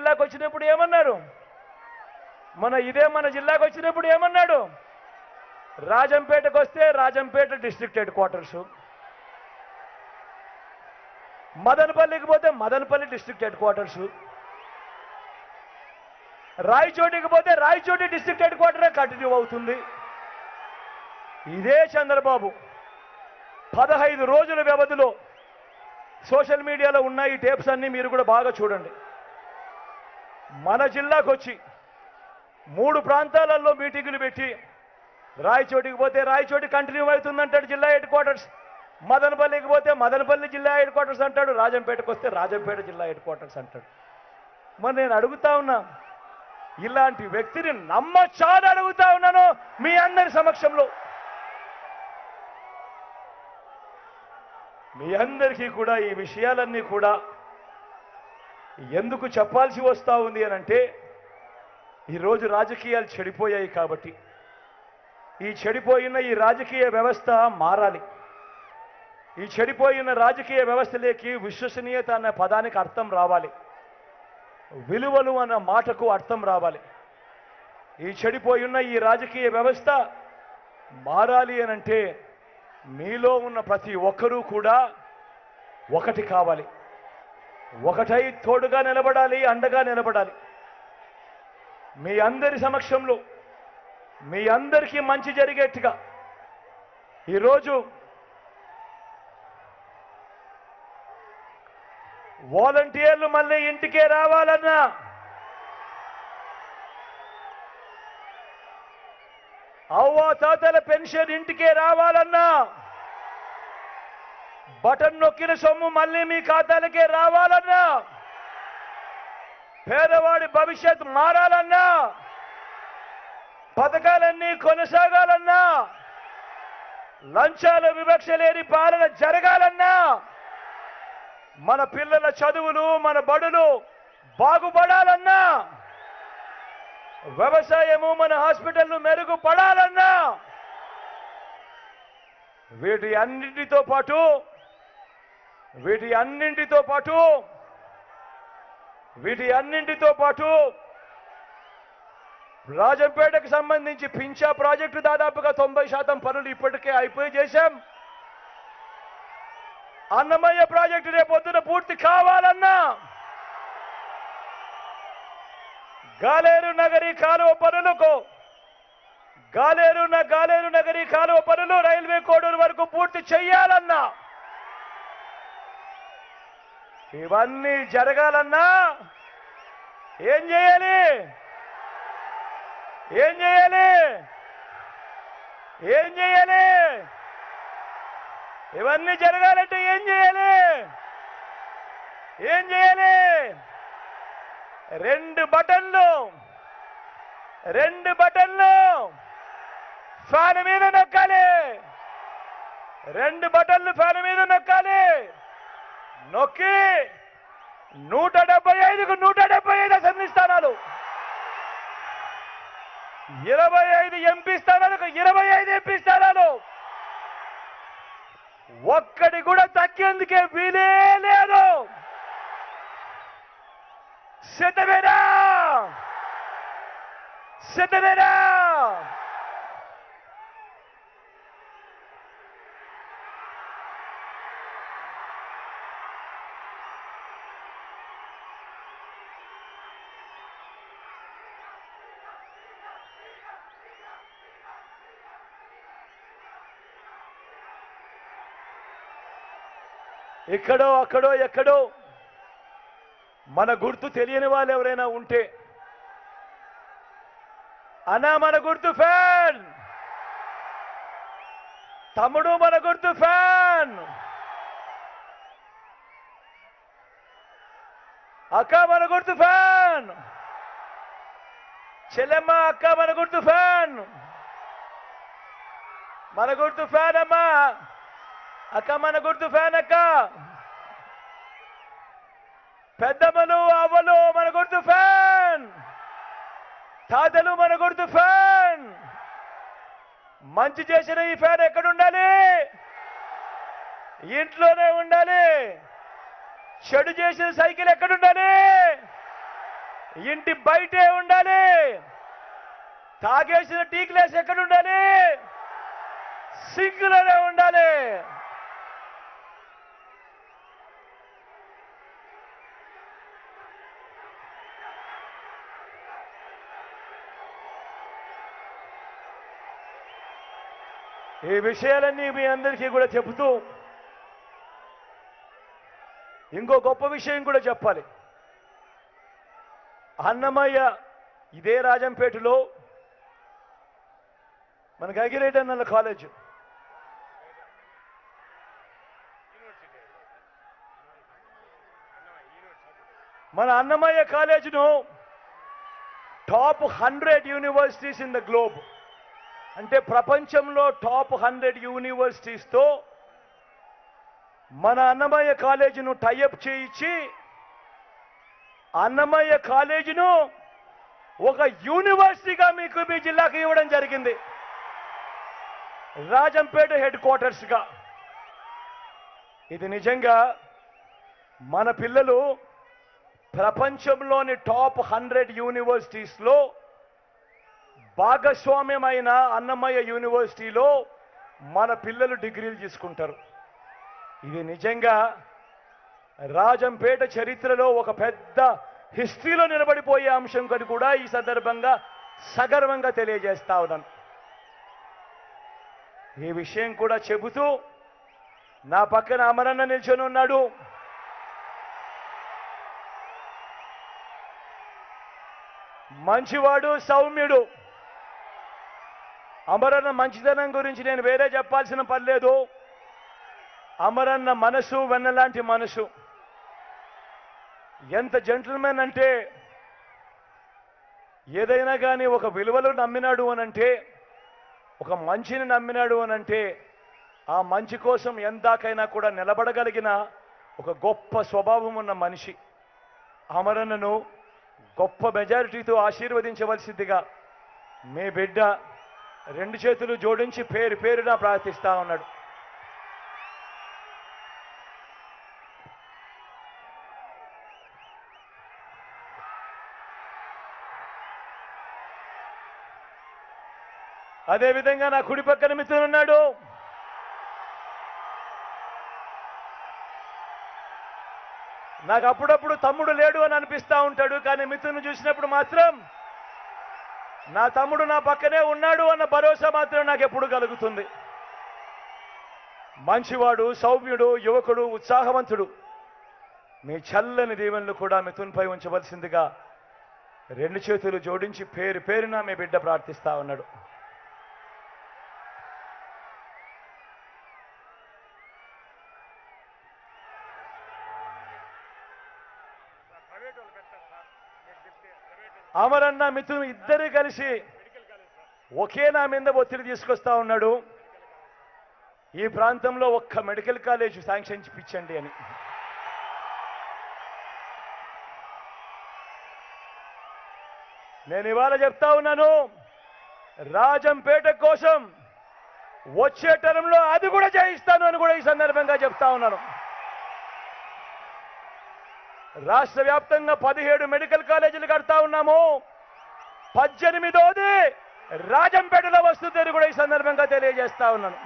జిల్లాకు వచ్చినప్పుడు ఏమన్నారు? మన జిల్లాకు వచ్చినప్పుడు ఏమన్నాడు? రాజంపేటకు వస్తే రాజంపేట డిస్ట్రిక్ట్ హెడ్ క్వార్టర్స్, మదనపల్లికి పోతే మదనపల్లి డిస్ట్రిక్ట్ హెడ్ క్వార్టర్స్, రాయచోటికి పోతే రాయచోటి డిస్ట్రిక్ట్ హెడ్ క్వార్టరే కంటిన్యూ అవుతుంది. ఇదే చంద్రబాబు 15 రోజుల వ్యవధిలో సోషల్ మీడియాలో ఉన్న ఈ టేప్స్ అన్ని మీరు కూడా బాగా చూడండి. మన జిల్లాకు వచ్చి 3 ప్రాంతాలలో మీటింగులు పెట్టి రాయచోటికి పోతే రాయచోటి కంటిన్యూ అవుతుందంటాడు జిల్లా హెడ్ క్వార్టర్స్, మదనపల్లికి పోతే మదనపల్లి జిల్లా హెడ్ క్వార్టర్స్ అంటాడు, రాజంపేటకు వస్తే రాజంపేట జిల్లా హెడ్ క్వార్టర్స్ అంటాడు. మరి నేను అడుగుతా ఉన్నా, ఇలాంటి వ్యక్తిని నమ్మచ్చా అని అడుగుతా ఉన్నాను మీ అందరి సమక్షంలో. మీ అందరికీ కూడా ఈ విషయాలన్నీ కూడా ఎందుకు చెప్పాల్సి వస్తూ ఉంది అని అంటే, ఈరోజు రాజకీయాలు చెడిపోయాయి కాబట్టి. ఈ చెడిపోయిన ఈ రాజకీయ వ్యవస్థ మారాలి. ఈ చెడిపోయిన రాజకీయ వ్యవస్థలోకి విశ్వసనీయత అన్న పదానికి అర్థం రావాలి, విలువలు అన్న మాటకు అర్థం రావాలి. ఈ చెడిపోయిన ఈ రాజకీయ వ్యవస్థ మారాలి అనంటే మీలో ఉన్న ప్రతి ఒక్కరూ కూడా ఒకటి కావాలి, ఒకటై తోడుగా నిలబడాలి, అండగా నిలబడాలి. మీ అందరి సమక్షంలో మీ అందరికీ మంచి జరిగేట్టుగా ఈరోజు వాలంటీర్లు మళ్ళీ ఇంటికే రావాలన్నా, అవ్వా తాతల పెన్షన్ ఇంటికే రావాలన్నా, బటన్ నొక్కిన సొమ్ము మళ్ళీ మీ ఖాతాలకే రావాలన్నా, పేదవాడి భవిష్యత్ మారాలన్నా, పథకాలన్నీ కొనసాగాలన్నా, లంచాల వివక్ష లేని పాలన జరగాలన్నా, మన పిల్లల చదువులు మన బడులు బాగుపడాలన్నా, వ్యవసాయము మన హాస్పిటల్ను మెరుగుపడాలన్నా, వీటి అన్నింటితో పాటు రాజంపేటకు సంబంధించి పింఛా ప్రాజెక్టు దాదాపుగా 90% పనులు ఇప్పటికే అయిపోయి చేశాం. అన్నమయ్య ప్రాజెక్టు రేపొద్దున పూర్తి కావాలన్నా, గాలేరు నగరీ కాలువ పనులు రైల్వే కోడూరు వరకు పూర్తి చెయ్యాలన్నా, ఇవన్నీ జరగాలన్నా ఏం చేయాలి? ఇవన్నీ జరగాలంటే ఏం చేయాలి? 2 బటన్లు ఫ్యాన్ మీద నొక్కాలి. 2 బటన్లు ఫ్యాన్ మీద నొక్కాలి. నొక్కి 175కు 175 అసెంబ్లీ స్థానాలు, 25 ఎంపీ స్థానాలకు 25 ఎంపీ స్థానాలు, ఒక్కడి కూడా తగ్గేందుకే వీలే లేదు. సిద్ధమేనా? ఇక్కడో అక్కడో ఎక్కడో మన గుర్తు తెలియని వాళ్ళు ఎవరైనా ఉంటే, అన్నా మన గుర్తు ఫ్యాన్, తమ్ముడు మన గుర్తు ఫ్యాన్, అక్క మన గుర్తు ఫ్యాన్, చెల్లెమ్మ అక్క మన గుర్తు ఫ్యాన్, అమ్మా అక్క మన గుర్తు ఫ్యాన్, అక్క పెద్దమ్మలు అవ్వలు మన గుర్తు ఫ్యాన్, తాతలు మన గుర్తు ఫ్యాన్. మంచి చేసిన ఈ ఫ్యాన్ ఎక్కడుండాలి? ఇంట్లోనే ఉండాలి. చెడు చేసిన సైకిల్ ఎక్కడుండాలి? ఇంటి బయటే ఉండాలి. తాగేసిన టీ గ్లాస్ ఎక్కడ ఉండాలి? సింకులోనే ఉండాలి. ఈ విషయాలన్నీ మీ అందరికీ కూడా చెబుతూ ఇంకో గొప్ప విషయం కూడా చెప్పాలి. అన్నమయ్య ఇదే రాజంపేటలో మనకి అగిరేటన్నల కాలేజ్, మన అన్నమయ్య కాలేజీను top 100 universities in the globe, అంటే ప్రపంచంలో టాప్ 100 యూనివర్సిటీస్తో మన అన్నమయ్య కాలేజీను టైఅప్ చేయించి అన్నమయ్య కాలేజీను ఒక యూనివర్సిటీగా మీకు మీ జిల్లాకు ఇవ్వడం జరిగింది, రాజంపేట హెడ్ క్వార్టర్స్గా. ఇది నిజంగా మన పిల్లలు ప్రపంచంలోని టాప్ 100 యూనివర్సిటీస్లో భాగస్వామ్యమైన అన్నమయ్య యూనివర్సిటీలో మన పిల్లలు డిగ్రీలు తీసుకుంటారు. ఇది నిజంగా రాజంపేట చరిత్రలో ఒక పెద్ద హిస్టరీలో నిలబడిపోయే అంశం కని కూడా ఈ సందర్భంగా సగర్వంగా తెలియజేస్తా ఉన్నాను. ఈ విషయం కూడా చెబుతూ నా పక్కన అమరన్న నిల్చొని ఉన్నాడు. మంచివాడు, సౌమ్యుడు. అమరన్న మంచితనం గురించి నేను వేరే చెప్పాల్సిన పని లేదు. అమరన్న మనసు వెన్నలాంటి మనసు. ఎంత జెంటిల్మెన్ అంటే ఏదైనా కానీ ఒక విలువలు నమ్మినాడు అనంటే, ఒక మంచిని నమ్మినాడు అనంటే ఆ మంచి కోసం ఎందాకైనా కూడా నిలబడగలిగిన ఒక గొప్ప స్వభావం ఉన్న మనిషి. అమరన్నను గొప్ప మెజారిటీతో ఆశీర్వదించవలసిందిగా మీ బిడ్డ 2 చేతులు జోడించి పేరు పేరున ప్రార్థిస్తా ఉన్నాడు. అదేవిధంగా నా కుడి పక్కన మిత్రుడు ఉన్నాడు. నాకు అప్పుడప్పుడు తమ్ముడు లేడు అని అనిపిస్తూ ఉంటాడు, కానీ మిత్రుని చూసినప్పుడు మాత్రం నా తమ్ముడు నా పక్కనే ఉన్నాడు అన్న భరోసా మాత్రం నాకు ఎప్పుడు కలుగుతుంది. మంచివాడు, సౌమ్యుడు, యువకుడు, ఉత్సాహవంతుడు. మీ చల్లని దీవెనలు కూడా మిథున్పై ఉంచవలసిందిగా 2 చేతులు జోడించి పేరు పేరున మీ బిడ్డ ప్రార్థిస్తా ఉన్నాడు. అమరన్న మిథున్ ఇద్దరు కలిసి ఒకే నా మీద ఒత్తిడి తీసుకొస్తా ఉన్నాడు, ఈ ప్రాంతంలో ఒక్క మెడికల్ కాలేజ్ శాంక్షన్ ఇప్పించండి అని. నేను ఇవాళ చెప్తా ఉన్నాను, రాజంపేట కోసం వచ్చే టర్మ్లో అది కూడా చేయిస్తాను అని కూడా ఈ సందర్భంగా చెప్తా ఉన్నాను. రాష్ట్ర వ్యాప్తంగా 17 మెడికల్ కాలేజీలు కడతా ఉన్నాము. 18ది రాజంపేటలో వస్తుందని కూడా ఈ సందర్భంగా తెలియజేస్తా ఉన్నాను.